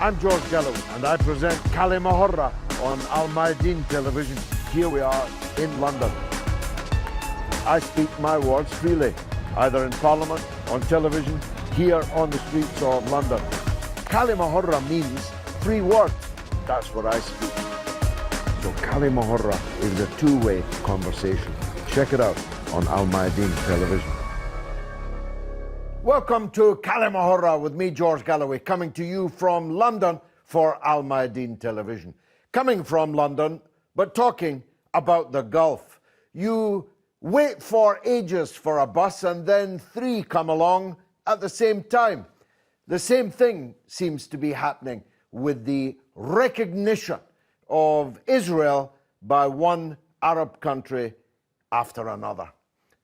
I'm George Galloway, and I present كلمة on Mayadeen television. Here we are in London. I speak my words freely, either in Parliament, on television, here on the streets of London. كلمة means free word. That's what I speak. So كلمة is a two-way conversation. Check it out on Mayadeen television. Welcome to كلمة with me, George Galloway, coming to you from London for Mayadeen television. Coming from London, but talking about the Gulf. You wait for ages for a bus and then three come along at the same time. The same thing seems to be happening with the recognition of Israel by one Arab country after another.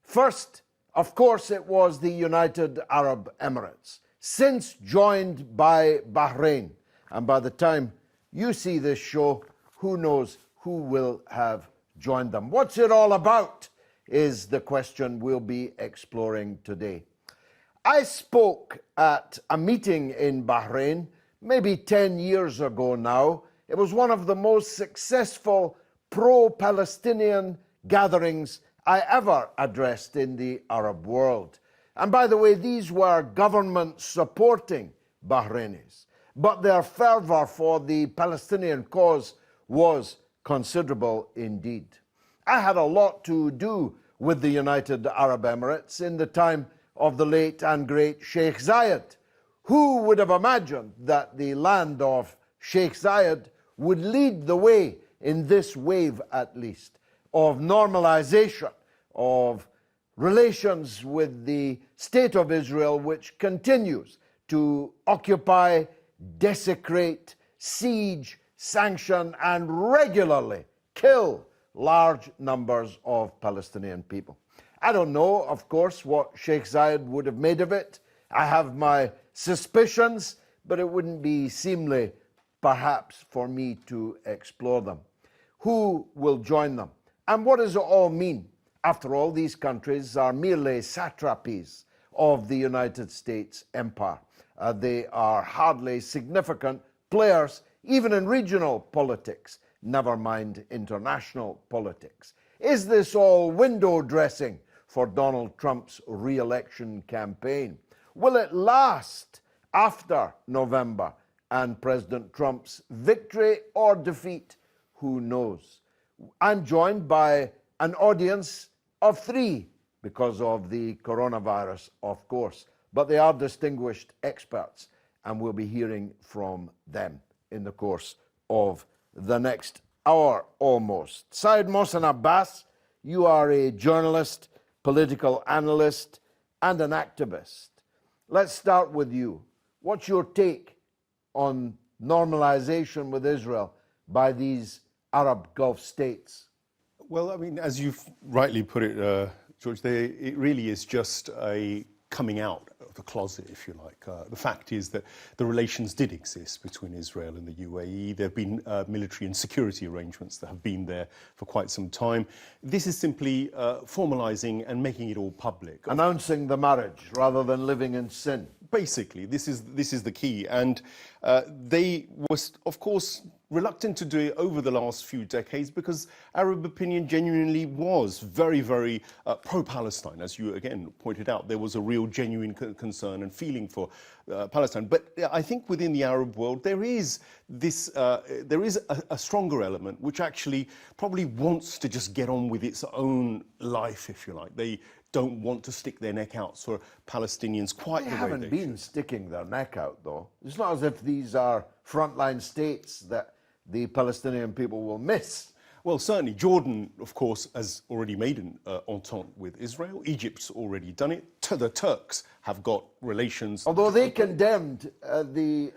First, of course, it was the United Arab Emirates, since joined by Bahrain. And by the time you see this show, who knows who will have joined them. What's it all about is the question we'll be exploring today. I spoke at a meeting in Bahrain maybe 10 years ago now. It was one of the most successful pro-Palestinian gatherings I ever addressed in the Arab world. And by the way, these were governments supporting Bahrainis, but their fervor for the Palestinian cause was considerable indeed. I had a lot to do with the United Arab Emirates in the time of the late and great Sheikh Zayed. Who would have imagined that the land of Sheikh Zayed would lead the way in this wave, at least, of normalization of relations with the State of Israel, which continues to occupy, desecrate, siege, sanction, and regularly kill large numbers of Palestinian people. I don't know, of course, what Sheikh Zayed would have made of it. I have my suspicions, but it wouldn't be seemly, perhaps, for me to explore them. Who will join them? And what does it all mean? After all, these countries are merely satrapies of the United States empire. They are hardly significant players, even in regional politics, never mind international politics. Is this all window dressing for Donald Trump's re-election campaign? Will it last after November and President Trump's victory or defeat? Who knows? I'm joined by an audience of three because of the coronavirus, of course, but they are distinguished experts, and we'll be hearing from them in the course of the next hour almost. Saeed Mohsen Abbas, you are a journalist, political analyst, and an activist. Let's start with you. What's your take on normalization with Israel by these Arab Gulf states? Well, I mean, as you've rightly put it, George, it really is just a coming out of the closet, if you like. The fact is that the relations did exist between Israel and the UAE. There have been military and security arrangements that have been there for quite some time. This is simply formalizing and making it all public. Announcing the marriage rather than living in sin. Basically, this is the key. And they were, of course, reluctant to do it over the last few decades because Arab opinion genuinely was very, very pro-Palestine. As you again pointed out, there was a real genuine concern and feeling for Palestine. But I think within the Arab world there is a stronger element which actually probably wants to just get on with its own life, if you like. They don't want to stick their neck out for Palestinians quite the way they haven't been sticking their neck out, though. It's not as if these are frontline states that the Palestinian people will miss. Well, certainly. Jordan, of course, has already made an entente with Israel. Egypt's already done it. The Turks have got relations. Although they condemned the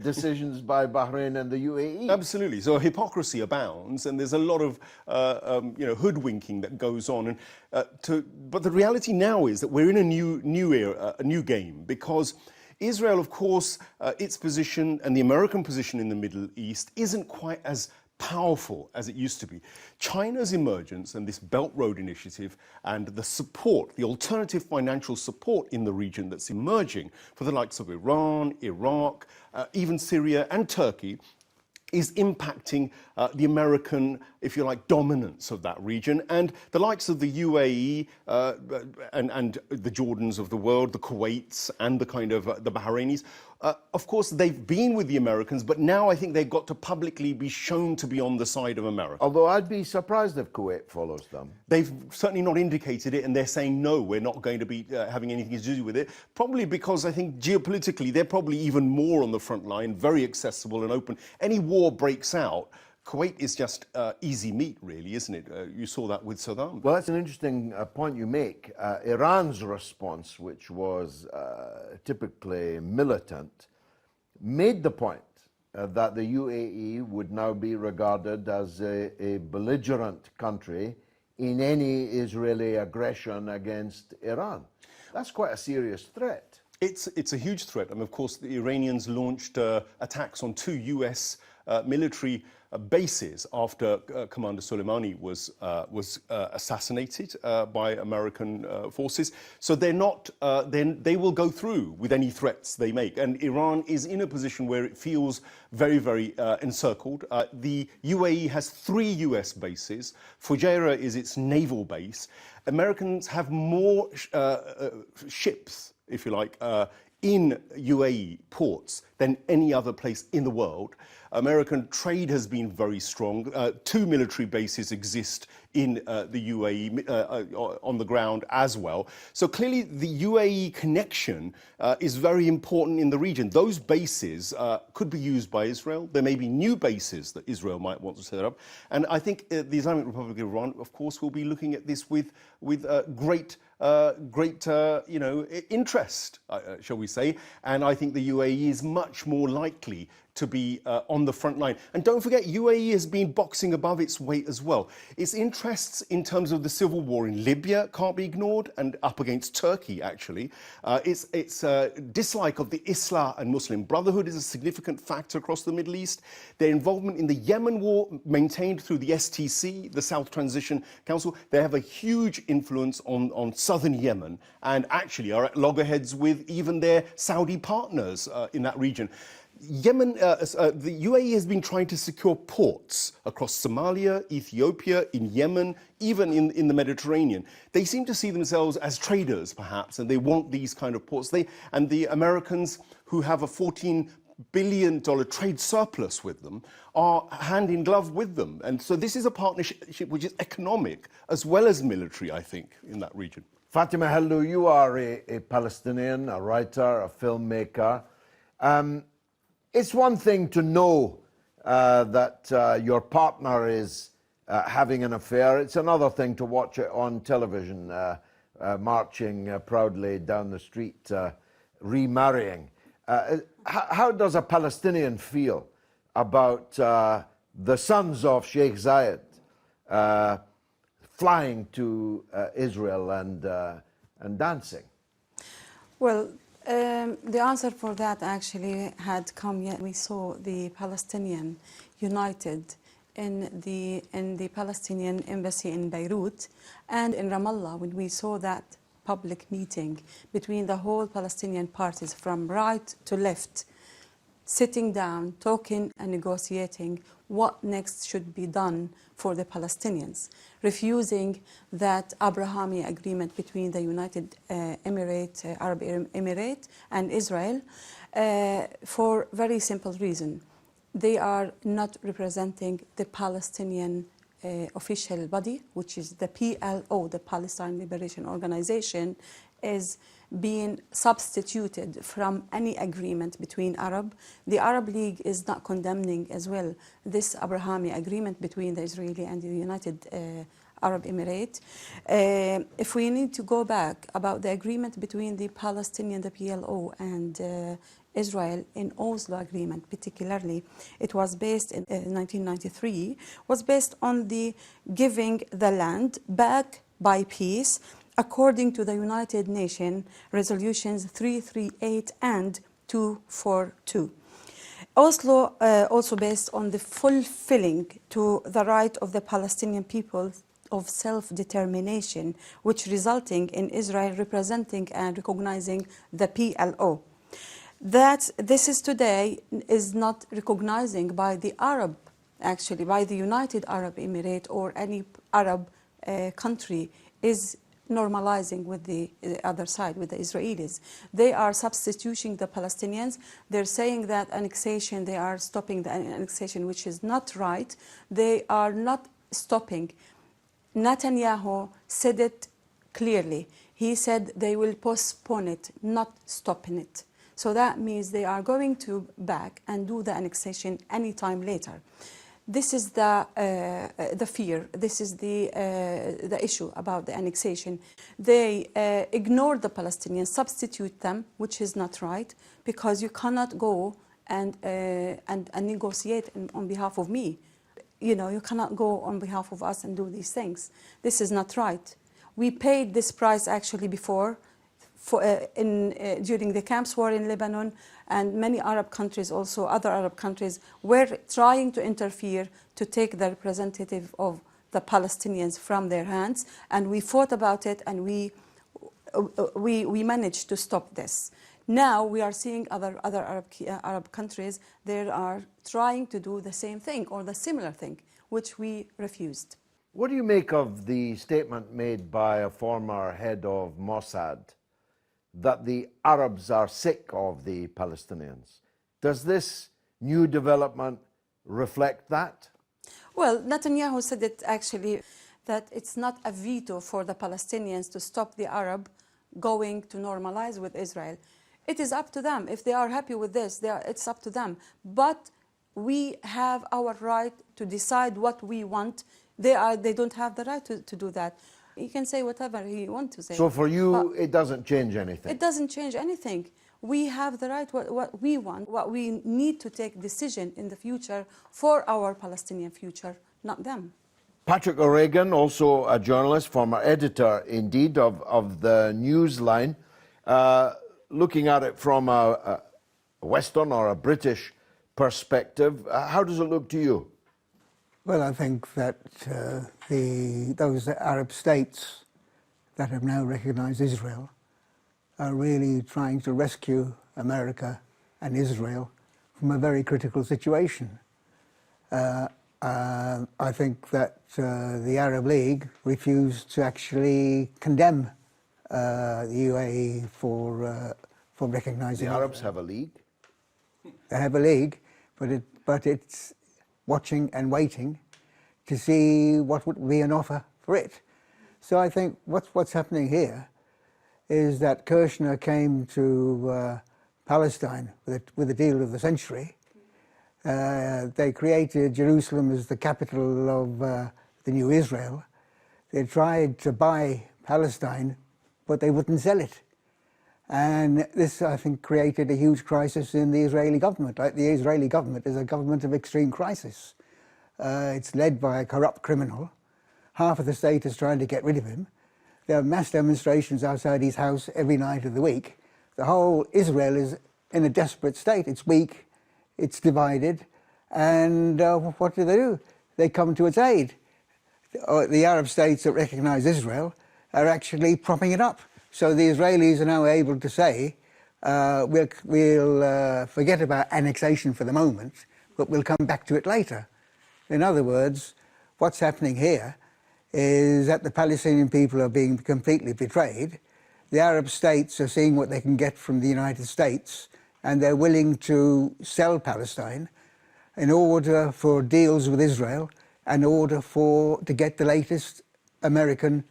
decisions by Bahrain and the UAE. Absolutely. So hypocrisy abounds, and there's a lot of hoodwinking that goes on. But the reality now is that we're in a new era, a new game, because Israel, of course, its position and the American position in the Middle East isn't quite as powerful as it used to be. China's emergence and this Belt Road Initiative and the support, the alternative financial support in the region that's emerging for the likes of Iran, Iraq, even Syria and Turkey, is impacting the American, if you like, dominance of that region. And the likes of the UAE and the Jordans of the world, the Kuwaits and the kind of the Bahrainis, of course, they've been with the Americans, but now I think they've got to publicly be shown to be on the side of America. Although I'd be surprised if Kuwait follows them. They've certainly not indicated it, and they're saying, no, we're not going to be having anything to do with it. Probably because I think geopolitically, they're probably even more on the front line, very accessible and open. Any war breaks out, Kuwait is just easy meat, really, isn't it? You saw that with Saddam. Well, that's an interesting point you make. Iran's response, which was typically militant, made the point that the UAE would now be regarded as a belligerent country in any Israeli aggression against Iran. That's quite a serious threat. It's a huge threat. And of course, the Iranians launched attacks on 2 US military bases after Commander Soleimani was assassinated by American forces. So they're not, they will go through with any threats they make. And Iran is in a position where it feels very, very encircled. The UAE has 3 US bases. Fujairah is its naval base. Americans have more ships, if you like, in UAE ports than any other place in the world. American trade has been very strong. 2 military bases exist in the UAE on the ground as well. So clearly the UAE connection is very important in the region. Those bases could be used by Israel. There may be new bases that Israel might want to set up. And I think the Islamic Republic of Iran, of course, will be looking at this with great interest, shall we say. And I think the UAE is much more likely to be on the front line. And don't forget, UAE has been boxing above its weight as well. Its interests in terms of the civil war in Libya can't be ignored, and up against Turkey, actually. Its dislike of the Islah and Muslim Brotherhood is a significant factor across the Middle East. Their involvement in the Yemen war, maintained through the STC, the South Transition Council, they have a huge influence on southern Yemen, and actually are at loggerheads with even their Saudi partners in that region. Yemen, the UAE has been trying to secure ports across Somalia, Ethiopia, in Yemen, even in the Mediterranean. They seem to see themselves as traders, perhaps, and they want these kind of ports. And the Americans, who have a $14 billion trade surplus with them, are hand in glove with them. And so this is a partnership which is economic as well as military, I think, in that region. Fatima Hellu, you are a Palestinian, a writer, a filmmaker. It's one thing to know that your partner is having an affair. It's another thing to watch it on television, marching proudly down the street, remarrying. How does a Palestinian feel about the sons of Sheikh Zayed flying to Israel and dancing? Well, the answer for that actually had come yet. We saw the Palestinian united in the Palestinian embassy in Beirut and in Ramallah, when we saw that public meeting between the whole Palestinian parties from right to left, sitting down, talking and negotiating what next should be done for the Palestinians, refusing that Abrahamic agreement between the United Arab Emirates and Israel for very simple reason. They are not representing the Palestinian official body, which is the PLO, the Palestine Liberation Organization, is being substituted from any agreement between Arab. The Arab League is not condemning as well this Abrahamic agreement between the Israeli and the United Arab Emirates. If we need to go back about the agreement between the Palestinian, the PLO, and Israel in Oslo agreement particularly, it was based in 1993, was based on the giving the land back by peace according to the United Nations resolutions 338 and 242. Oslo also based on the fulfilling to the right of the Palestinian people of self-determination, which resulting in Israel representing and recognizing the PLO. That this is today is not recognizing by the Arab, actually by the United Arab Emirates or any Arab country is normalizing with the other side, with the Israelis. They are substituting the Palestinians. They're saying that annexation, they are stopping the annexation, which is not right. They are not stopping. Netanyahu said it clearly. He said they will postpone it, not stopping it. So that means they are going to back and do the annexation anytime later. This is the fear. This is the issue about the annexation. They ignore the Palestinians, substitute them, which is not right, because you cannot go and negotiate on behalf of me. You know, you cannot go on behalf of us and do these things. This is not right. We paid this price actually before, during the camps war in Lebanon, and many Arab countries, also other Arab countries, were trying to interfere to take the representative of the Palestinians from their hands, and we fought about it, and we managed to stop this. Now we are seeing other Arab countries, they are trying to do the same thing or the similar thing, which we refused. What do you make of the statement made by a former head of Mossad that the Arabs are sick of the Palestinians? Does this new development reflect that? Well, Netanyahu said it actually, that it's not a veto for the Palestinians to stop the Arab going to normalize with Israel. It is up to them. If they are happy with this, it's up to them. But we have our right to decide what we want. They don't have the right to do that. He can say whatever he wants to say. So for you, but it doesn't change anything? It doesn't change anything. We have the right, what we want, what we need to take decision in the future for our Palestinian future, not them. Patrick O'Regan, also a journalist, former editor, indeed, of the Newsline, looking at it from a Western or a British perspective, how does it look to you? Well, I think that those Arab states that have now recognized Israel are really trying to rescue America and Israel from a very critical situation. I think that the Arab League refused to actually condemn the UAE for recognizing The Israel. Arabs have a league? They have a league, but it's watching and waiting to see what would be an offer for it. So I think what's happening here is that Kirchner came to Palestine with a deal of the century. They created Jerusalem as the capital of the new Israel. They tried to buy Palestine, but they wouldn't sell it. And this, I think, created a huge crisis in the Israeli government. Like, the Israeli government is a government of extreme crisis. It's led by a corrupt criminal. Half of the state is trying to get rid of him. There are mass demonstrations outside his house every night of the week. The whole Israel is in a desperate state. It's weak, it's divided, and what do? They come to its aid. The Arab states that recognize Israel are actually propping it up. So the Israelis are now able to say, we'll forget about annexation for the moment, but we'll come back to it later. In other words, what's happening here is that the Palestinian people are being completely betrayed. The Arab states are seeing what they can get from the United States, and they're willing to sell Palestine in order for deals with Israel, in order to get the latest American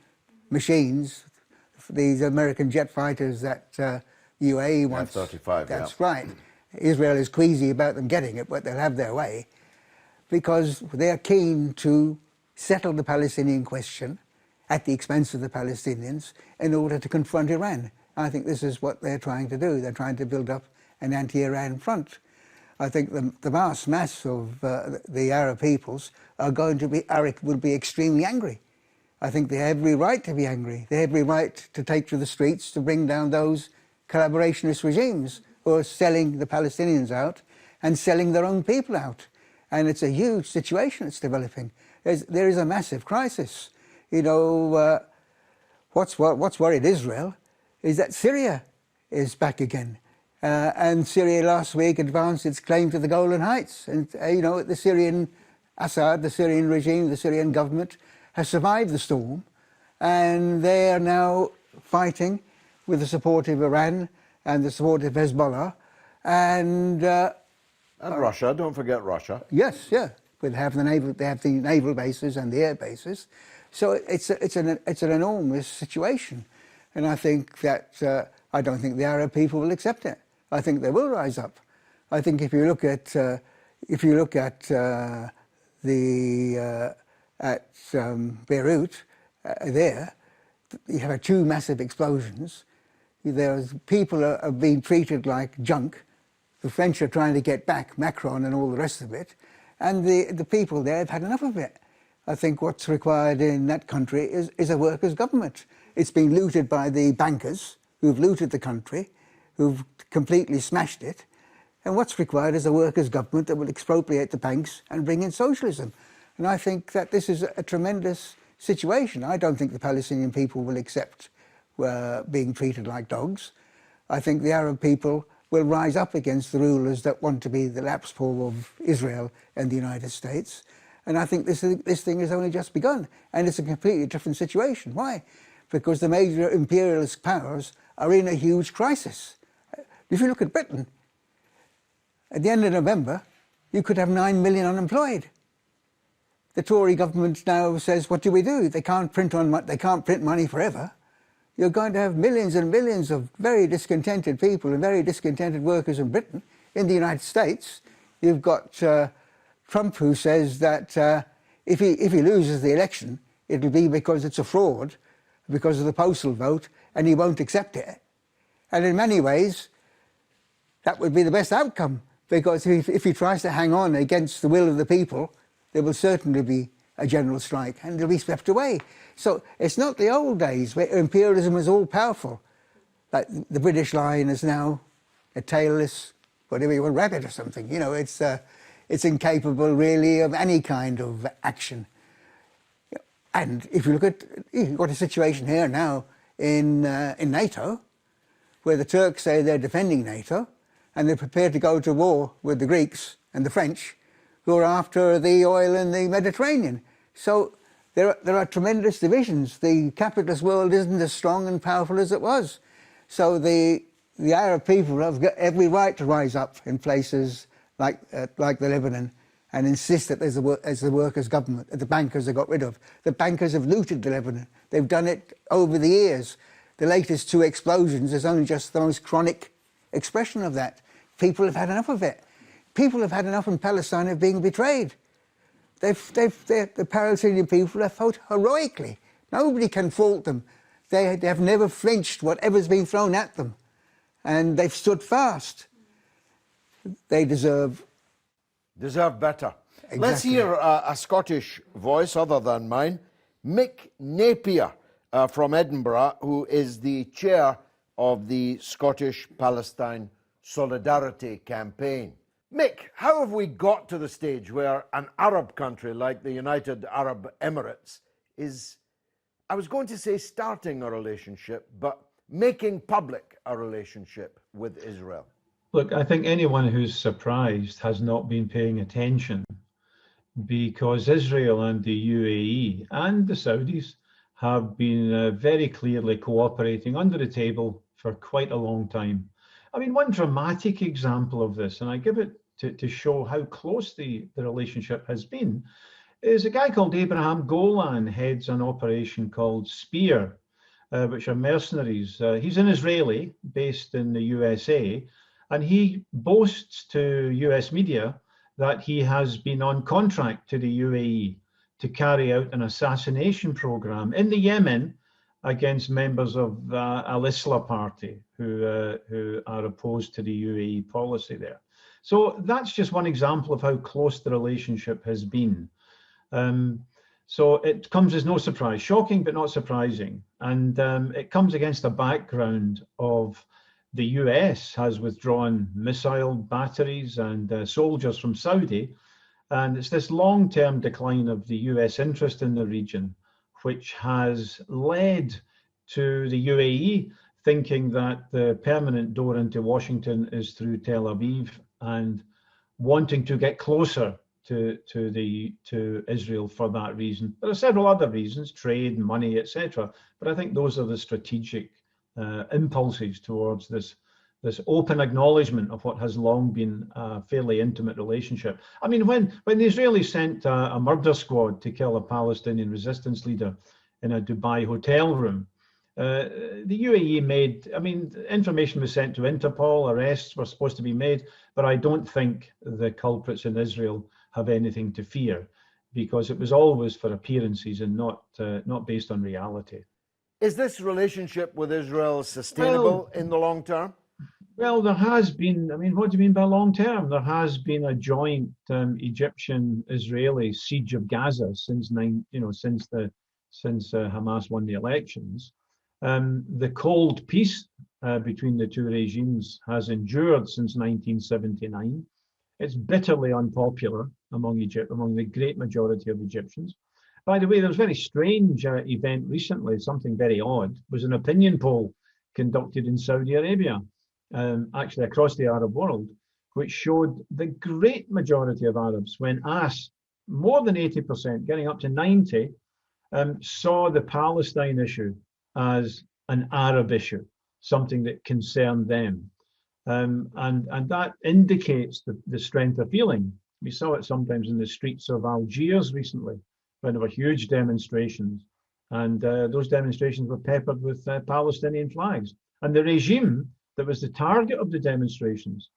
machines, these American jet fighters that UAE wants. F-35, That's yeah. right. Israel is queasy about them getting it, but they'll have their way, because they're keen to settle the Palestinian question at the expense of the Palestinians in order to confront Iran. I think this is what they're trying to do. They're trying to build up an anti-Iran front. I think the vast mass of the Arab peoples will be extremely angry. I think they have every right to be angry. They have every right to take to the streets to bring down those collaborationist regimes who are selling the Palestinians out and selling their own people out. And it's a huge situation that's developing. There is a massive crisis. You know, what's worried Israel is that Syria is back again. And Syria last week advanced its claim to the Golan Heights. And, you know, the Syrian Assad, the Syrian regime, the Syrian government has survived the storm. And they are now fighting with the support of Iran and the support of Hezbollah. And Russia, don't forget Russia. yes, yeah. They have the naval bases and the air bases. So it's an enormous situation. And I think that I don't think the Arab people will accept it. I think they will rise up. I think if you look at Beirut, there you have two massive explosions. There's people are being treated like junk. The French are trying to get back Macron and all the rest of it, and the people there have had enough of it. I think what's required in that country is a workers' government. It's been looted by the bankers who've looted the country, who've completely smashed it. And what's required is a workers' government that will expropriate the banks and bring in socialism. And I think that this is a tremendous situation. I don't think the Palestinian people will accept being treated like dogs. I think the Arab people will rise up against the rulers that want to be the lapse paw of Israel and the United States. And I think this thing has only just begun. And it's a completely different situation. Why? Because the major imperialist powers are in a huge crisis. If you look at Britain, at the end of November, you could have 9 million unemployed. The Tory government now says, what do we do? They can't print money forever. You're going to have millions and millions of very discontented people and very discontented workers in Britain. In the United States, you've got Trump, who says that if he loses the election, it'll be because it's a fraud, because of the postal vote, and he won't accept it. And in many ways, that would be the best outcome, because if he tries to hang on against the will of the people, there will certainly be a general strike, and they'll be swept away. So it's not the old days where imperialism was all powerful. Like the British line is now a tailless, whatever you want, rabbit or something. You know, it's incapable really of any kind of action. And if you look at, you've got a situation here now in NATO, where the Turks say they're defending NATO, and they're prepared to go to war with the Greeks and the French, who are after the oil in the Mediterranean. So there are tremendous divisions. The capitalist world isn't as strong and powerful as it was. So the Arab people have got every right to rise up in places like the Lebanon and insist that there's a workers' government that the bankers have got rid of. The bankers have looted the Lebanon. They've done it over the years. The latest two explosions is only just the most chronic expression of that. People have had enough of it. People have had enough in Palestine of being betrayed. The Palestinian people have fought heroically. Nobody can fault them. They have never flinched whatever's been thrown at them. And they've stood fast. They deserve better. Exactly. Let's hear a Scottish voice other than mine. Mick Napier from Edinburgh, who is the chair of the Scottish Palestine Solidarity Campaign. Mick, how have we got to the stage where an Arab country like the United Arab Emirates is, I was going to say starting a relationship, but making public a relationship with Israel? Look, I think anyone who's surprised has not been paying attention, because Israel and the UAE and the Saudis have been very clearly cooperating under the table for quite a long time. I mean, one dramatic example of this, and I give it to show how close the relationship has been, is a guy called Abraham Golan heads an operation called Spear, which are mercenaries. He's an Israeli based in the USA, and he boasts to US media that he has been on contract to the UAE to carry out an assassination program in the Yemen against members of Al-Islah party who are opposed to the UAE policy there. So that's just one example of how close the relationship has been. So it comes as no surprise, shocking but not surprising. And it comes against a background of the US has withdrawn missile batteries and soldiers from Saudi. And it's this long-term decline of the US interest in the region, which has led to the UAE thinking that the permanent door into Washington is through Tel Aviv and wanting to get closer to Israel for that reason. There are several other reasons, trade, money, etc. But I think those are the strategic impulses towards this open acknowledgement of what has long been a fairly intimate relationship. I mean, when the Israelis sent a murder squad to kill a Palestinian resistance leader in a Dubai hotel room, the UAE made, I mean, information was sent to Interpol, arrests were supposed to be made, but I don't think the culprits in Israel have anything to fear, because it was always for appearances and not based on reality. Is this relationship with Israel sustainable in the long term? Well, there has been, I mean, what do you mean by long term? There has been a joint Egyptian-Israeli siege of Gaza since Hamas won the elections. The cold peace between the two regimes has endured since 1979. It's bitterly unpopular among the great majority of Egyptians. By the way, there was a very strange event recently, something very odd. It was an opinion poll conducted in Saudi Arabia, actually across the Arab world, which showed the great majority of Arabs, when asked, more than 80%, getting up to 90%, saw the Palestine issue as an Arab issue, something that concerned them. And that indicates the strength of feeling. We saw it sometimes in the streets of Algiers recently, when there were huge demonstrations, and those demonstrations were peppered with Palestinian flags. And the regime that was the target of the demonstrations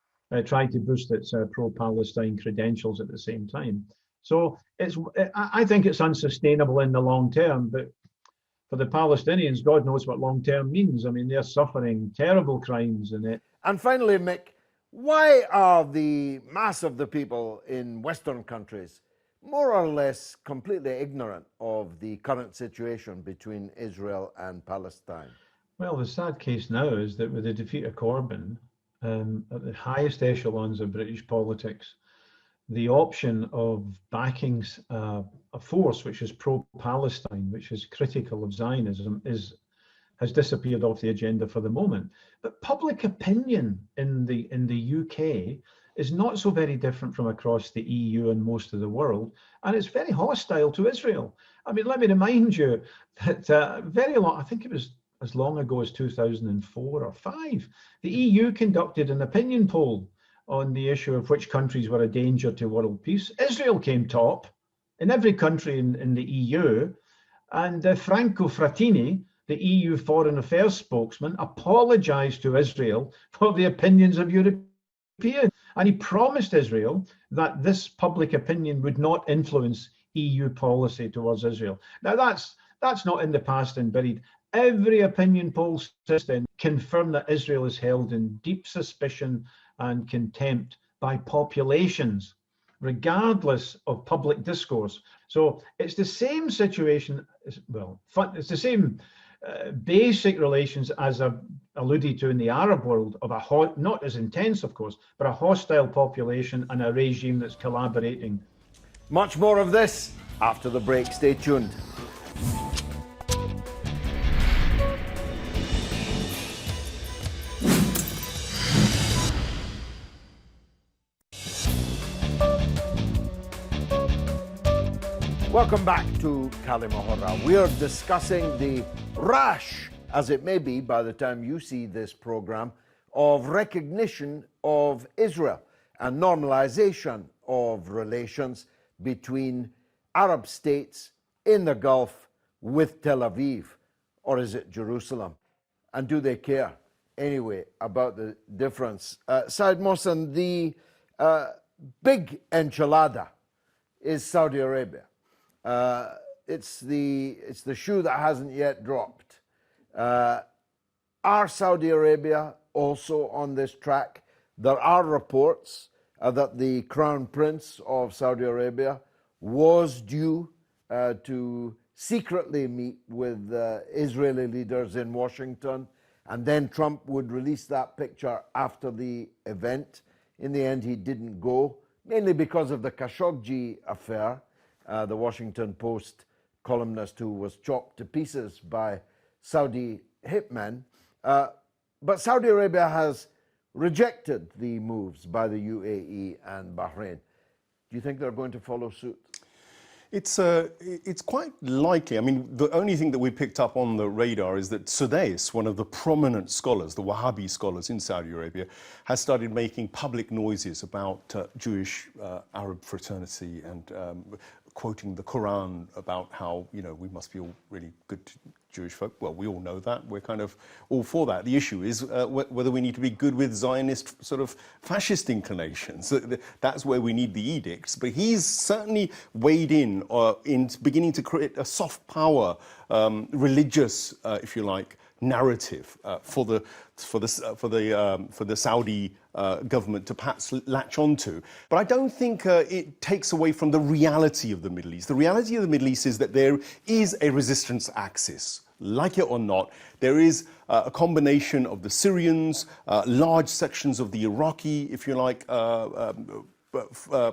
tried to boost its pro-Palestine credentials at the same time. So I think it's unsustainable in the long term, but for the Palestinians, God knows what long term means. I mean, they're suffering terrible crimes in it. And finally, Mick, why are the mass of the people in Western countries more or less completely ignorant of the current situation between Israel and Palestine? Well, the sad case now is that with the defeat of Corbyn, at the highest echelons of British politics, the option of backing a force which is pro-Palestine, which is critical of Zionism, has disappeared off the agenda for the moment. But public opinion in the UK is not so very different from across the EU and most of the world, and it's very hostile to Israel. I mean, let me remind you that I think it was as long ago as 2004 or 5, the EU conducted an opinion poll on the issue of which countries were a danger to world peace. Israel came top in every country in the EU, and Franco Frattini, the EU Foreign Affairs spokesman, apologized to Israel for the opinions of Europeans, and he promised Israel that this public opinion would not influence EU policy towards Israel. Now that's not in the past and buried. Every opinion poll since then confirmed that Israel is held in deep suspicion and contempt by populations, regardless of public discourse. So it's the same situation, well, it's the same basic relations as I've alluded to in the Arab world of not as intense, of course, but a hostile population and a regime that's collaborating. Much more of this after the break. Stay tuned. Welcome back to Kalima. We are discussing the rash, as it may be by the time you see this program, of recognition of Israel and normalization of relations between Arab states in the Gulf with Tel Aviv, or is it Jerusalem? And do they care anyway about the difference? Saad Mohsen, the big enchilada is Saudi Arabia. It's the shoe that hasn't yet dropped. Are Saudi Arabia also on this track? There are reports that the Crown Prince of Saudi Arabia was due to secretly meet with Israeli leaders in Washington and then Trump would release that picture after the event. In the end, he didn't go, mainly because of the Khashoggi affair, the Washington Post columnist who was chopped to pieces by Saudi hitmen. But Saudi Arabia has rejected the moves by the UAE and Bahrain. Do you think they're going to follow suit? It's quite likely. I mean, the only thing that we picked up on the radar is that Sudais, one of the prominent scholars, the Wahhabi scholars in Saudi Arabia, has started making public noises about Jewish Arab fraternity and quoting the Quran about how, you know, we must be all really good Jewish folk. Well, we all know that. We're kind of all for that. The issue is whether we need to be good with Zionist sort of fascist inclinations. That's where we need the edicts. But he's certainly weighed in beginning to create a soft power, religious, if you like, narrative for the Saudi government to perhaps latch onto. But I don't think it takes away from the reality of the Middle East. The reality of the Middle East is that there is a resistance axis. Like it or not, there is a combination of the Syrians, large sections of the Iraqi, if you like,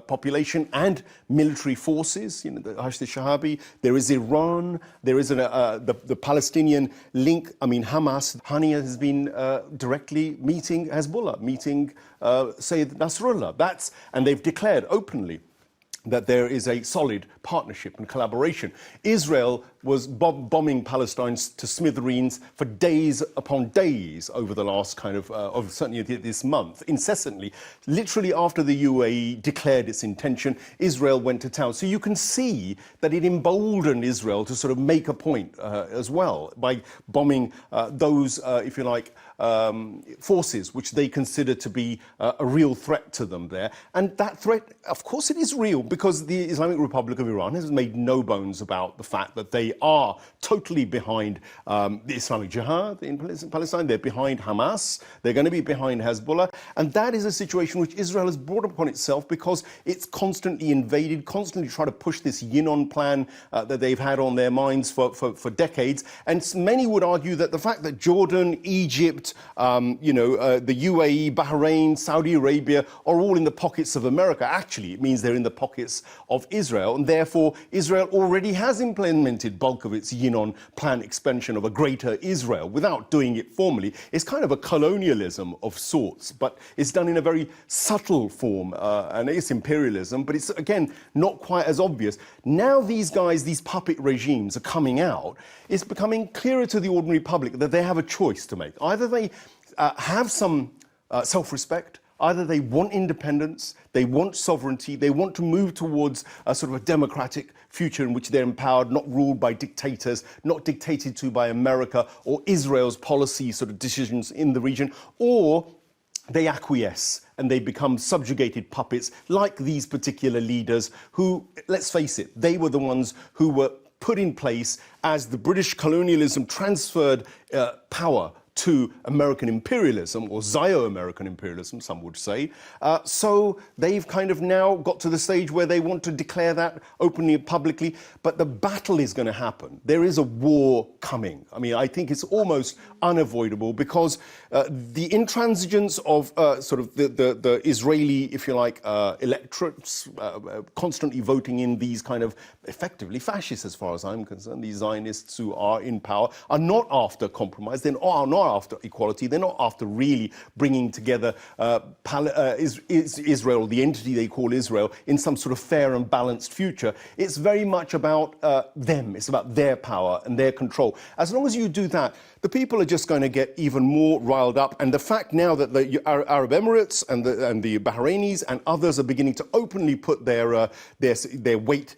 population and military forces, you know, the Hashd al-Shahabi. There is Iran. There is the Palestinian link. I mean, Hamas. Hania has been directly meeting Hezbollah, meeting Sayyid Nasrallah. And they've declared openly that there is a solid partnership and collaboration. Israel was bombing Palestine to smithereens for days upon days over the last kind of certainly this month, incessantly. Literally after the UAE declared its intention, Israel went to town. So you can see that it emboldened Israel to sort of make a point as well by bombing those, if you like, forces which they consider to be a real threat to them there. And that threat, of course it is real, because the Islamic Republic of Iran has made no bones about the fact that they are totally behind the Islamic Jihad in Palestine. They're behind Hamas. They're going to be behind Hezbollah. And that is a situation which Israel has brought upon itself because it's constantly invaded, constantly trying to push this Yinon plan that they've had on their minds for decades. And many would argue that the fact that Jordan, Egypt, the UAE, Bahrain, Saudi Arabia are all in the pockets of America. Actually, it means they're in the pockets of Israel, and therefore Israel already has implemented bulk of its Yinon plan expansion of a greater Israel without doing it formally. It's kind of a colonialism of sorts, but it's done in a very subtle form, and it's imperialism, but it's, again, not quite as obvious. Now these guys, these puppet regimes are coming out. It's becoming clearer to the ordinary public that they have a choice to make. Either they have some self-respect, either they want independence, they want sovereignty, they want to move towards a sort of a democratic future in which they're empowered, not ruled by dictators, not dictated to by America or Israel's policy sort of decisions in the region, or they acquiesce and they become subjugated puppets like these particular leaders who, let's face it, they were the ones who were put in place as the British colonialism transferred power to American imperialism, or Zio-American imperialism, some would say. So they've kind of now got to the stage where they want to declare that openly and publicly, but the battle is going to happen. There is a war coming. I mean, I think it's almost unavoidable because the intransigence of sort of the Israeli, if you like, electorates constantly voting in these kind of effectively fascists, as far as I'm concerned, these Zionists who are in power, are not after compromise, they are not after equality, they're not after really bringing together Israel, the entity they call Israel, in some sort of fair and balanced future. It's very much about them, it's about their power and their control. As long as you do that, the people are just going to get even more riled up. And the fact now that the Arab Emirates and the Bahrainis and others are beginning to openly put their weight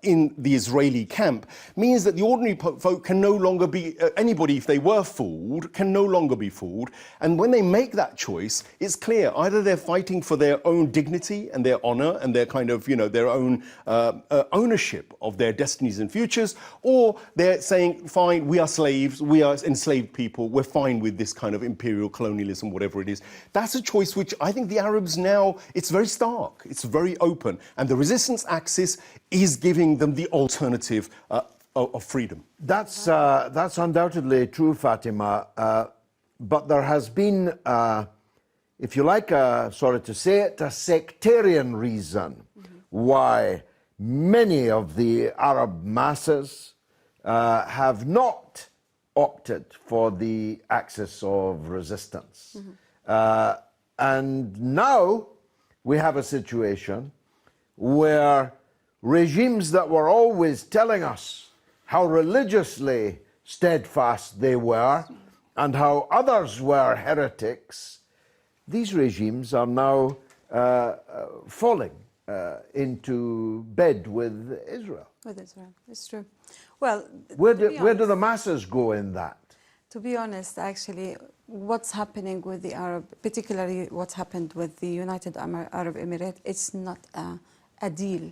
in the Israeli camp means that the ordinary folk can no longer be, anybody, if they were fooled, can no longer be fooled. And when they make that choice, it's clear either they're fighting for their own dignity and their honor and their kind of, their own ownership of their destinies and futures, or they're saying, fine, we are slaves, we are enslaved people, we're fine with this kind of imperial colonialism, whatever it is. That's a choice which I think the Arabs now, it's very stark, it's very open, and the resistance axis is giving them the alternative of freedom. That's undoubtedly true, Fatima. but there has been, if you like, sorry to say it, a sectarian reason why many of the Arab masses have not opted for the axis of resistance. And now we have a situation where regimes that were always telling us how religiously steadfast they were and how others were heretics, these regimes are now falling into bed with Israel. With Israel, it's true. Well, Where do the masses go in that? to be honest, actually, what's happening with the Arab, particularly what's happened with the United Arab Emirates, it's not a deal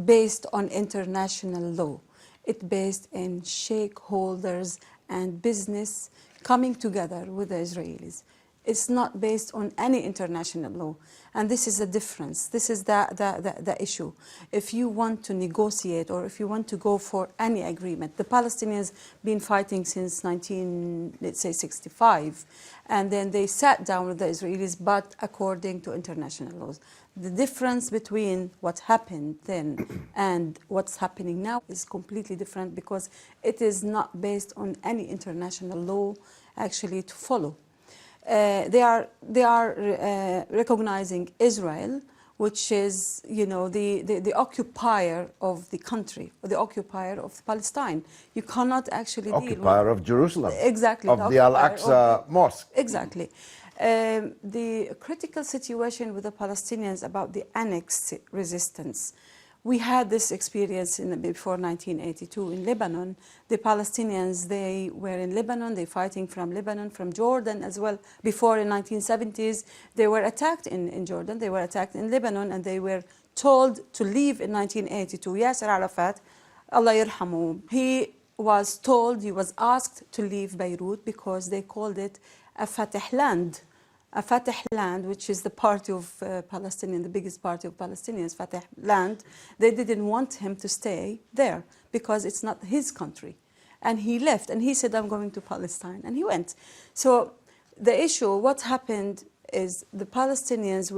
based on international law. It's based in shareholders and business coming together with the Israelis. It's not based on any international law. And this is the difference. This is the issue. If you want to negotiate or if you want to go for any agreement, the Palestinians been fighting since 1965, and then they sat down with the Israelis, but according to international laws. The difference between what happened then and what's happening now is completely different because it is not based on any international law actually to follow. They are recognizing Israel, which is, you know, the occupier of the country, or the occupier of Palestine. You cannot actually Occupier of Jerusalem. Exactly. Of the Al-Aqsa Mosque. Exactly. The critical situation with the Palestinians about the annex resistance. We had this experience before 1982 in Lebanon. The Palestinians, they were in Lebanon, they fighting from Lebanon, from Jordan as well. Before in 1970s, they were attacked in Jordan, they were attacked in Lebanon, and they were told to leave in 1982. Yasser Arafat, Allah yarhamu, he was told, he was asked to leave Beirut because they called it a Fatah land. A Fatah land, which is the party of Palestinians, the biggest party of Palestinians, Fatah land. They didn't want him to stay there because it's not his country. And he left and he said, I'm going to Palestine. And he went. So the issue, what happened is the Palestinians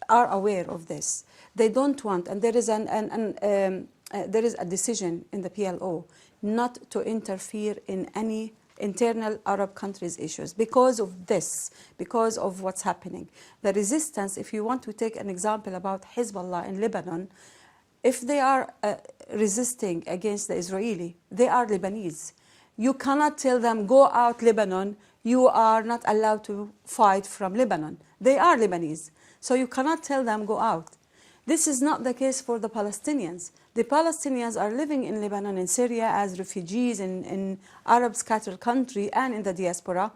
are aware of this. They don't want, and there is there is a decision in the PLO not to interfere in any internal Arab countries' issues because of this, because of what's happening. The resistance, if you want to take an example about Hezbollah in Lebanon, if they are resisting against the Israeli, they are Lebanese. You cannot tell them, go out Lebanon, you are not allowed to fight from Lebanon. They are Lebanese. So you cannot tell them, go out. This is not the case for the Palestinians. The Palestinians are living in Lebanon and Syria as refugees in Arab scattered country and in the diaspora.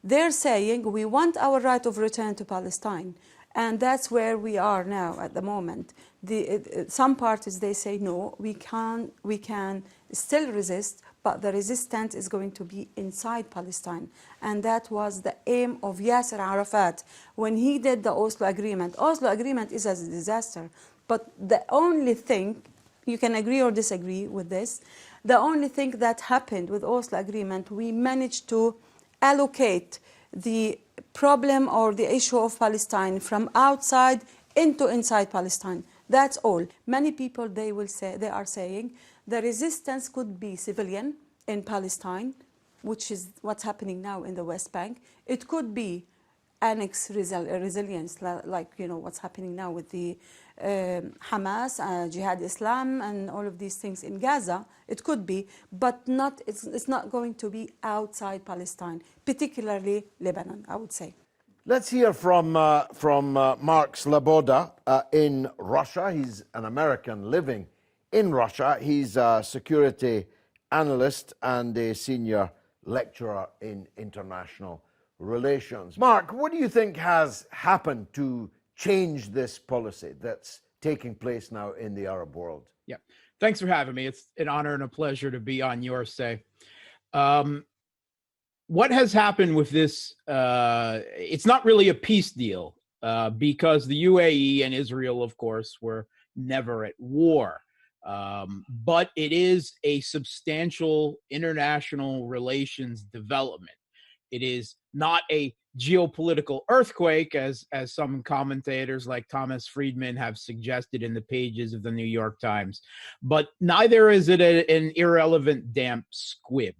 They're saying we want our right of return to Palestine. And that's where we are now at the moment. Some parties, they say, no, we can still resist, but the resistance is going to be inside Palestine. And that was the aim of Yasser Arafat when he did the Oslo Agreement. Oslo Agreement is a disaster, but the only thing, you can agree or disagree with this, the only thing that happened with Oslo Agreement, we managed to allocate the problem or the issue of Palestine from outside into inside Palestine. That's all. Many people, they are saying the resistance could be civilian in Palestine, which is what's happening now in the West Bank. It could be annex resilience, like you know what's happening now with the Hamas, Jihad Islam, and all of these things in Gaza. It could be, but not. It's not going to be outside Palestine, particularly Lebanon, I would say. Let's hear from Mark Sloboda in Russia. He's an American living in Russia. He's a security analyst and a senior lecturer in international relations. Mark, what do you think has happened to change this policy that's taking place now in the Arab world? Yeah, thanks for having me. It's an honor and a pleasure to be on your say. What has happened with this, it's not really a peace deal because the UAE and Israel, of course, were never at war. But it is a substantial international relations development. It is not a geopolitical earthquake, as some commentators like Thomas Friedman have suggested in the pages of the New York Times, but neither is it an irrelevant damp squib,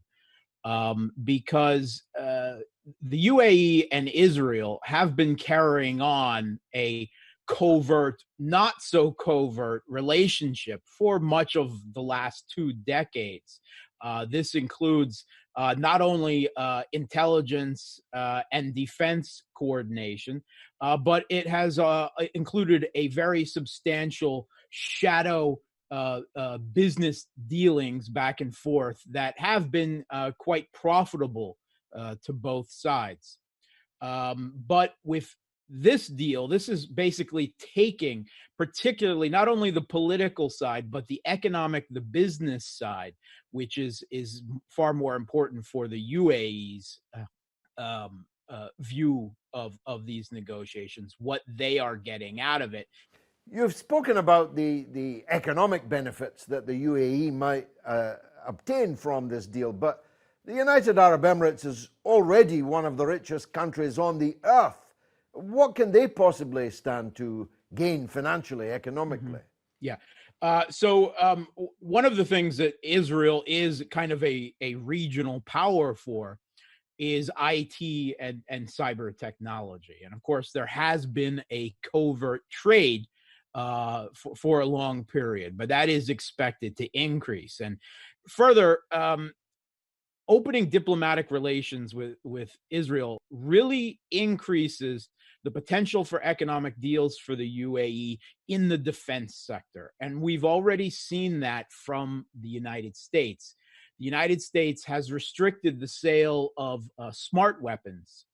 because the UAE and Israel have been carrying on a covert, not so covert relationship for much of the last 2 decades. This includes not only intelligence and defense coordination, but it has included a very substantial shadow business dealings back and forth that have been quite profitable to both sides. But with this deal, this is basically taking particularly not only the political side, but the economic, the business side, which is far more important for the UAE's view of these negotiations, what they are getting out of it. You've spoken about the economic benefits that the UAE might obtain from this deal, but the United Arab Emirates is already one of the richest countries on the earth. What can they possibly stand to gain financially, economically? Yeah. So one of the things that Israel is kind of a regional power for is IT and cyber technology. And of course, there has been a covert trade for a long period, but that is expected to increase. And further, opening diplomatic relations with Israel really increases the potential for economic deals for the UAE in the defense sector. And we've already seen that from the United States. The United States has restricted the sale of smart weapons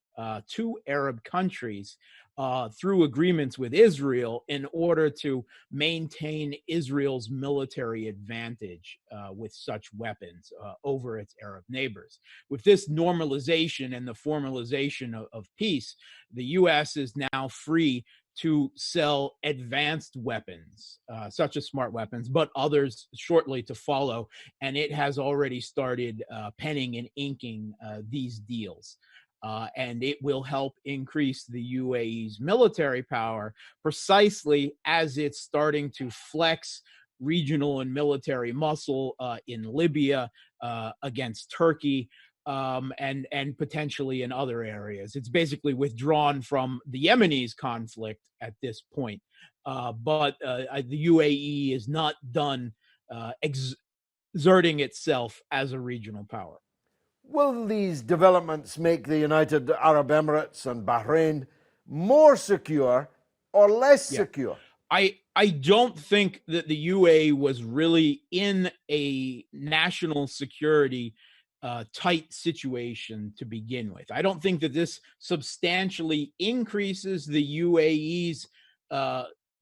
to Arab countries through agreements with Israel in order to maintain Israel's military advantage with such weapons over its Arab neighbors. With this normalization and the formalization of peace, the U.S. is now free to sell advanced weapons, such as smart weapons, but others shortly to follow. And it has already started penning and inking these deals. And it will help increase the UAE's military power precisely as it's starting to flex regional and military muscle in Libya against Turkey, and potentially in other areas. It's basically withdrawn from the Yemenis conflict at this point. But the UAE is not done exerting itself as a regional power. Will these developments make the United Arab Emirates and Bahrain more secure or less secure? I don't think that the UAE was really in a national security tight situation to begin with. I don't think that this substantially increases the UAE's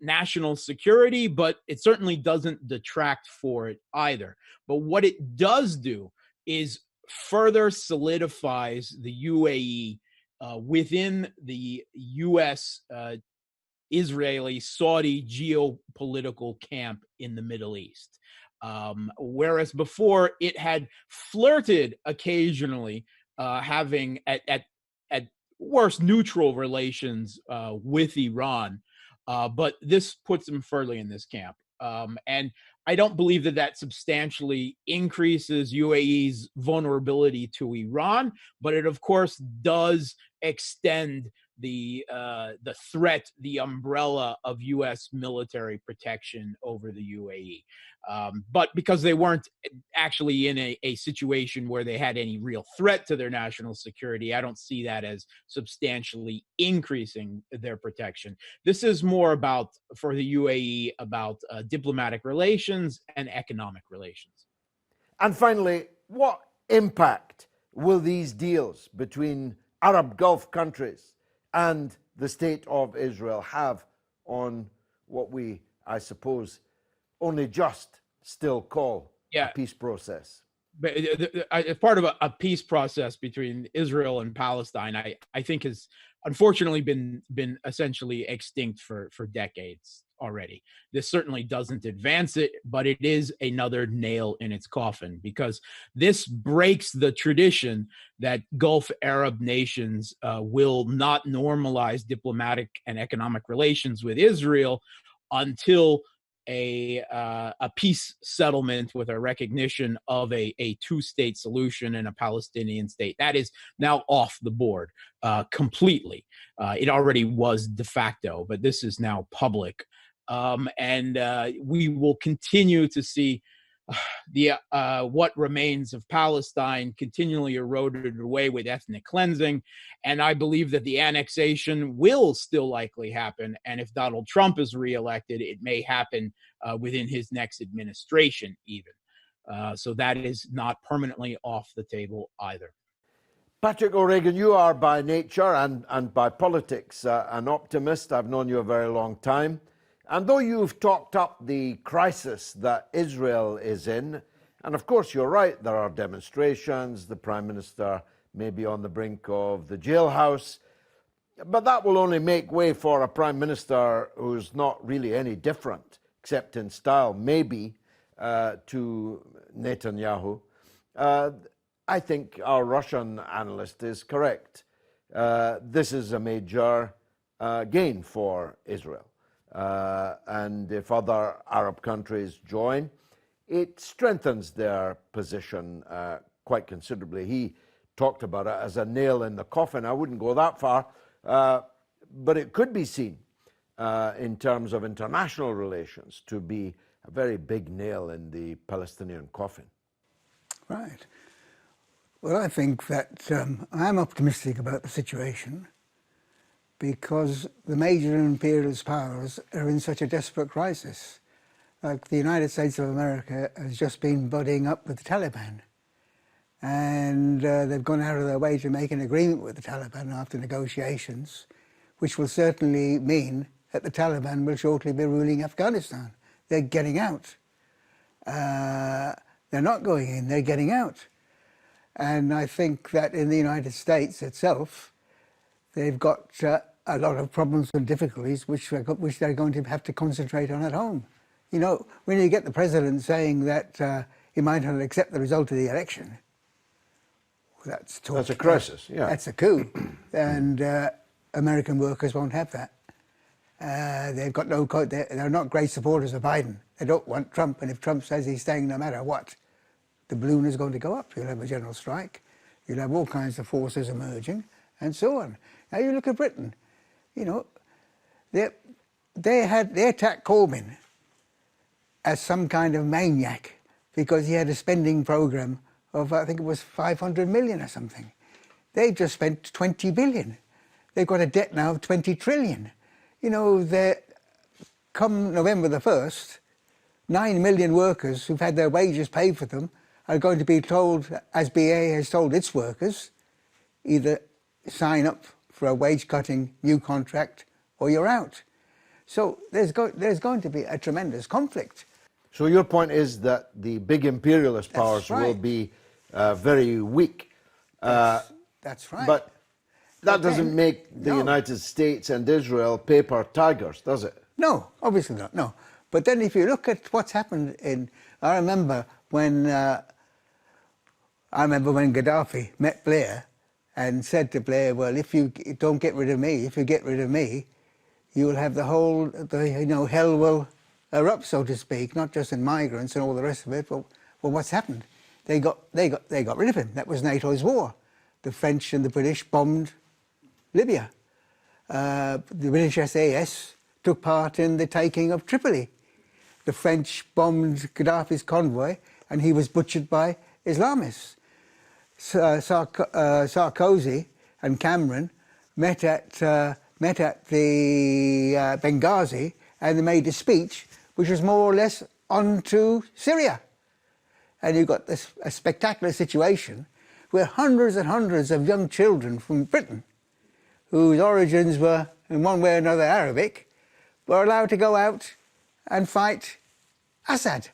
national security, but it certainly doesn't detract for it either. But what it does do is further solidifies the UAE within the U.S. Israeli Saudi geopolitical camp in the Middle East. Whereas before it had flirted occasionally, having at worst neutral relations with Iran, but this puts them firmly in this camp. And I don't believe that substantially increases UAE's vulnerability to Iran, but it of course does extend the threat, the umbrella of U.S. military protection over the UAE. But because they weren't actually in a situation where they had any real threat to their national security, I don't see that as substantially increasing their protection. This is more about, for the UAE, about diplomatic relations and economic relations. And finally, what impact will these deals between Arab Gulf countries and the state of Israel have on what we, I suppose, only just still call a peace process? But as part of a peace process between Israel and Palestine, I think has unfortunately been essentially extinct for decades. already. This certainly doesn't advance it, but it is another nail in its coffin, because this breaks the tradition that Gulf Arab nations will not normalize diplomatic and economic relations with Israel until a peace settlement with a recognition of a two-state solution and a Palestinian state. That is now off the board completely. It already was de facto, but this is now public. And we will continue to see what remains of Palestine continually eroded away with ethnic cleansing. And I believe that the annexation will still likely happen. And if Donald Trump is reelected, it may happen within his next administration even. So that is not permanently off the table either. Patrick O'Regan, you are by nature and by politics an optimist. I've known you a very long time. And though you've talked up the crisis that Israel is in, and of course you're right, there are demonstrations, the Prime Minister may be on the brink of the jailhouse, but that will only make way for a Prime Minister who's not really any different, except in style, maybe, to Netanyahu. I think our Russian analyst is correct. This is a major gain for Israel. And if other Arab countries join, it strengthens their position quite considerably. He talked about it as a nail in the coffin. I wouldn't go that far, but it could be seen in terms of international relations to be a very big nail in the Palestinian coffin. Right. Well, I think that I'm optimistic about the situation, because the major imperialist powers are in such a desperate crisis. Like the United States of America has just been buddying up with the Taliban, and they've gone out of their way to make an agreement with the Taliban after negotiations, which will certainly mean that the Taliban will shortly be ruling Afghanistan. They're getting out. They're not going in, they're getting out. And I think that in the United States itself, they've got a lot of problems and difficulties which they're going to have to concentrate on at home. You know, when you get the president saying that he might not accept the result of the election, well, that's a crisis, yeah. That's a coup. And American workers won't have that. They've got no, they're not great supporters of Biden. They don't want Trump, and if Trump says he's staying no matter what, the balloon is going to go up. You'll have a general strike. You'll have all kinds of forces emerging, and so on. Now you look at Britain. You know, they attacked Corbyn as some kind of maniac because he had a spending programme of, I think it was 500 million or something. They just spent 20 billion. They've got a debt now of 20 trillion. You know, come November the 1st, 9 million workers who've had their wages paid for them are going to be told, as BA has told its workers, either sign up for a wage-cutting new contract or you're out. So there's going to be a tremendous conflict. So your point is that the big imperialist powers will be very weak. That's right. But that doesn't make the United States and Israel paper tigers, does it? No, obviously not, no. But then if you look at what's happened I remember when Gaddafi met Blair and said to Blair, well, if you don't get rid of me, if you get rid of me, you will have hell will erupt, so to speak, not just in migrants and all the rest of it, but well, what's happened? They got rid of him. That was NATO's war. The French and the British bombed Libya. The British SAS took part in the taking of Tripoli. The French bombed Gaddafi's convoy, and he was butchered by Islamists. Sarkozy and Cameron met at the Benghazi, and they made a speech which was more or less onto Syria. And you've got a spectacular situation where hundreds and hundreds of young children from Britain, whose origins were in one way or another Arabic, were allowed to go out and fight Assad.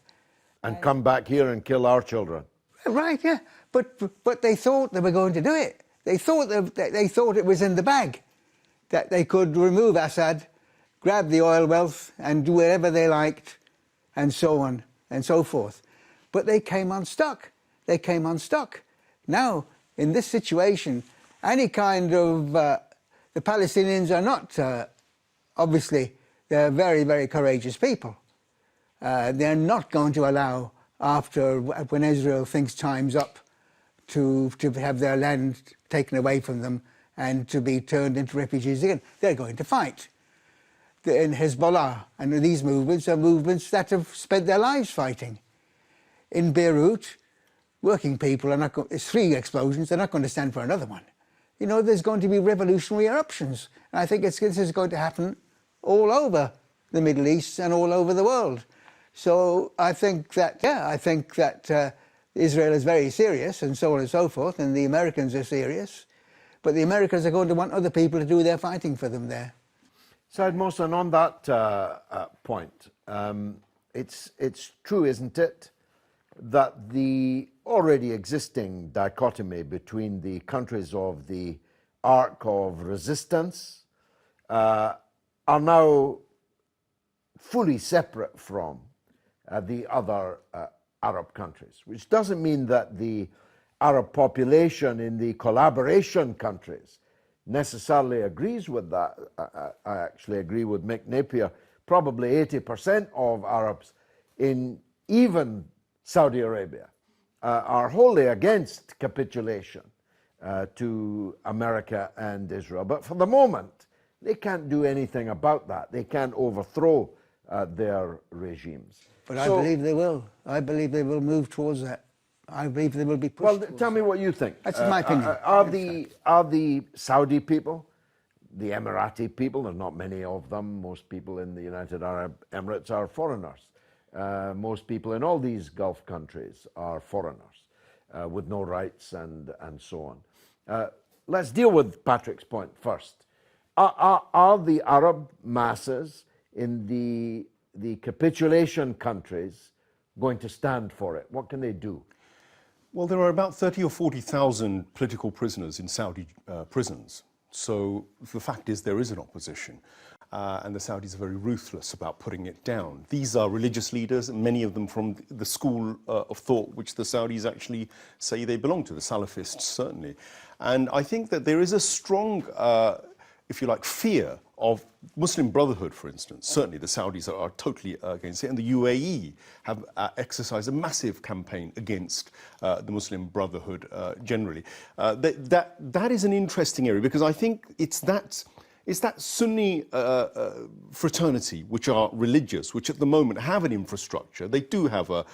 And come back here and kill our children. Right, yeah. But they thought they were going to do it. They thought it was in the bag, that they could remove Assad, grab the oil wealth and do whatever they liked, and so on and so forth. But they came unstuck. They came unstuck. Now, in this situation, any kind of... the Palestinians are not, obviously, they're very, very courageous people. They're not going to allow, after when Israel thinks time's up, to have their land taken away from them and to be turned into refugees again. They're going to fight. In Hezbollah and these movements are movements that have spent their lives fighting. In Beirut, working people are not going, it's 3 explosions, they're not going to stand for another one. You know, there's going to be revolutionary eruptions. And I think this is going to happen all over the Middle East and all over the world. So I think that, Israel is very serious and so on and so forth, and the Americans are serious. But the Americans are going to want other people to do their fighting for them there. Saad Mohsen, on that point, it's true, isn't it, that the already existing dichotomy between the countries of the arc of resistance are now fully separate from the other Arab countries, which doesn't mean that the Arab population in the collaboration countries necessarily agrees with that. I actually agree with Mick Napier. Probably 80% of Arabs in even Saudi Arabia are wholly against capitulation to America and Israel. But for the moment, they can't do anything about that. They can't overthrow their regimes. But I believe they will. I believe they will move towards that. I believe they will be pushed. Well, tell me what you think. That's my opinion. Are the Saudi people, the Emirati people, there are not many of them, most people in the United Arab Emirates are foreigners. Most people in all these Gulf countries are foreigners with no rights and so on. Let's deal with Patrick's point first. Are the Arab masses in the capitulation countries going to stand for it? What can they do? Well, there are about 30 or 40,000 political prisoners in Saudi prisons. So the fact is there is an opposition. And the Saudis are very ruthless about putting it down. These are religious leaders, many of them from the school of thought which the Saudis actually say they belong to, the Salafists certainly. And I think that there is a strong, if you like, fear of Muslim Brotherhood, for instance. Certainly the Saudis are totally against it, and the UAE have exercised a massive campaign against the Muslim Brotherhood generally. That is an interesting area, because I think it's that Sunni fraternity, which are religious, which at the moment have an infrastructure. They do have a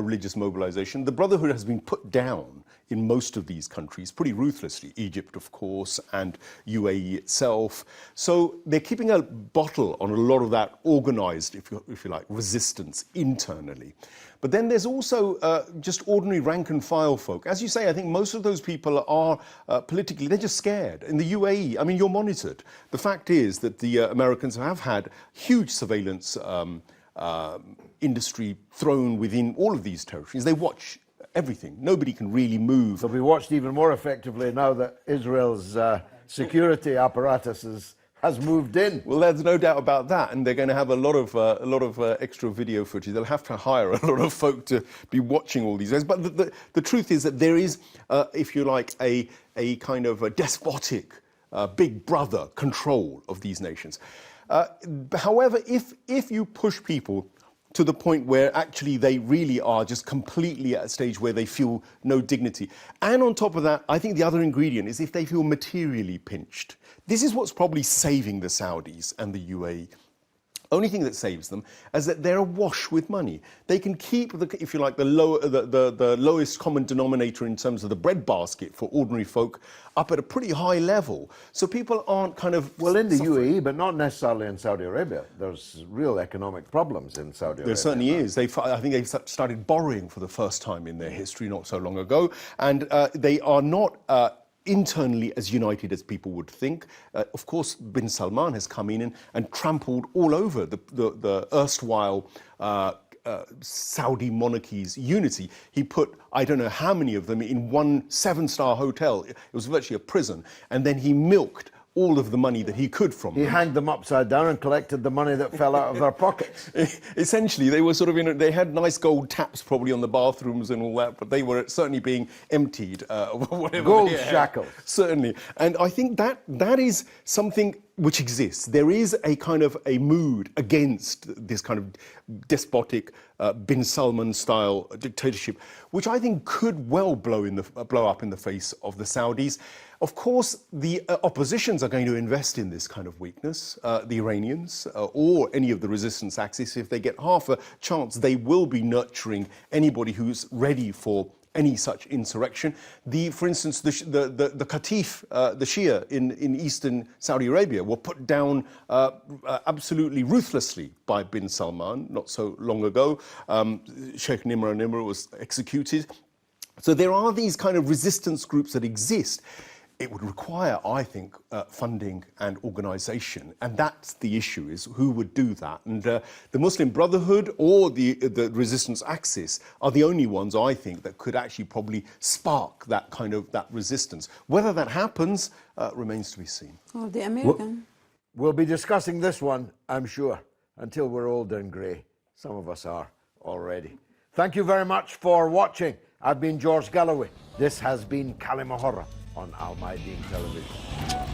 religious mobilization. The Brotherhood has been put down in most of these countries pretty ruthlessly, Egypt, of course, and UAE itself. So they're keeping a bottle on a lot of that organized, if you like, resistance internally. But then there's also just ordinary rank and file folk. As you say, I think most of those people are politically, they're just scared. In the UAE, I mean, you're monitored. The fact is that the Americans have had huge surveillance industry thrown within all of these territories. They watch everything. Nobody can really move. They'll be watched even more effectively now that Israel's security apparatus has moved in. Well, there's no doubt about that, and they're going to have a lot of extra video footage. They'll have to hire a lot of folk to be watching all these things. But the truth is that there is, if you like, a kind of a despotic big brother control of these nations. However, if you push people to the point where actually they really are just completely at a stage where they feel no dignity. And on top of that, I think the other ingredient is if they feel materially pinched. This is what's probably saving the Saudis and the UAE. Only thing that saves them is that they're awash with money. They can keep, if you like, the lowest common denominator in terms of the breadbasket for ordinary folk up at a pretty high level. So people aren't kind of... Well, in the UAE, but not necessarily in Saudi Arabia. There's real economic problems in Saudi Arabia. There certainly is. I think they've started borrowing for the first time in their history not so long ago. And they are not... internally as united as people would think. Of course, bin Salman has come in and trampled all over the erstwhile Saudi monarchy's unity. He put, I don't know how many of them, in one 7-star hotel. It was virtually a prison. And then he milked all of the money that he could from He them. hanged them upside down and collected the money that fell out of their pockets. Essentially, they were sort of they had nice gold taps probably on the bathrooms and all that, but they were certainly being emptied. Whatever Gold they had. shackles. Certainly. And I think that is something which exists. There is a kind of a mood against this kind of despotic bin Salman style dictatorship, which I think could well blow up in the face of the Saudis. Of course, the oppositions are going to invest in this kind of weakness, the Iranians or any of the resistance axis. If they get half a chance, they will be nurturing anybody who's ready for any such insurrection. For instance, the Qatif, the Shia in eastern Saudi Arabia, were put down absolutely ruthlessly by bin Salman not so long ago. Sheikh Nimr was executed. So there are these kind of resistance groups that exist. It would require, I think, funding and organisation, and that's the issue: is who would do that. And the Muslim Brotherhood or the resistance axis are the only ones, I think, that could actually probably spark that kind of resistance. Whether that happens remains to be seen. Or the American. We'll be discussing this one, I'm sure, until we're old and grey. Some of us are already. Thank you very much for watching. I've been George Galloway. This has been كلمة on Al Mayadeen Television.